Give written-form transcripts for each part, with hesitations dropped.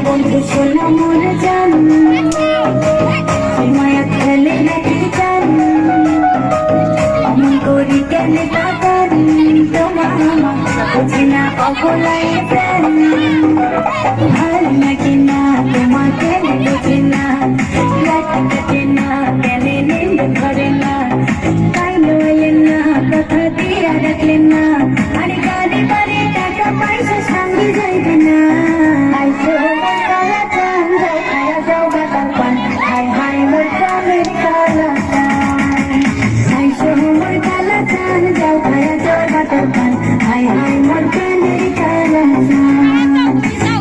বন্ধু শোনো মোর জান মায়া খেলে নাকি জান অমন করি কেন তাকান তোমার বুঝি না অবলাই প্রাণ ভাল নাকি না তোমাকে বুঝি না রাত কাটে না কেন নিল ধরে না তাই নইলেন না কথা দিয়া রাখলেন না আর গাড়ি বাড়ি টাকা পয়সা সঙ্গে যাইবে না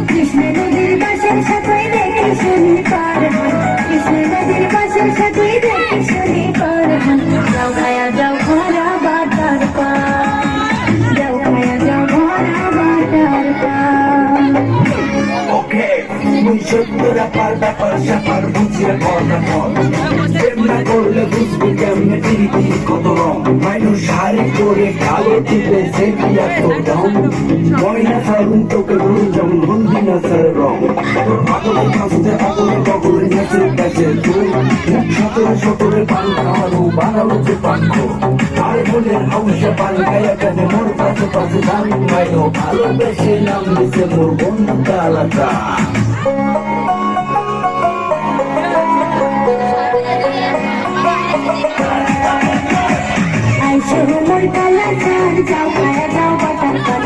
কৃষ্ণ নদীর পাশের সাথে দেখে শুনি পার কৃষ্ণ নদীর পাশের সাথে দেখে শুনি পার যাও খায়া যাও ভরা বাটার পান যাও খায়া যাও ভরা বাটার পান মুই সত্যরা পার ব্যাপার স্যাপার বুঝিয়ে কথা ফল প্রেমনা করলে বুঝবি কেমনে প্রীতি কত রং মানুষ শাড়ি করে কালো দিলে সে দিয়া তো রং ময়না সারুন তোকে রুন যেমন হলদি না স্যার রং তোর আগলে কাঁচতে আগলে বগলে নেচে গেছে তুই সতরে সতরে পান খাওয়ানো বানালো যে পাক্ষ আর বলে হাউসে পান খাইয়া কেন মোর পাশে পাশে দাম মাইনো ভালোবেসে নাম দিছে মোর বন্ধু আলাদা আইসো মোর কালা চাঁদ যাও খায়া যাও বাটার পান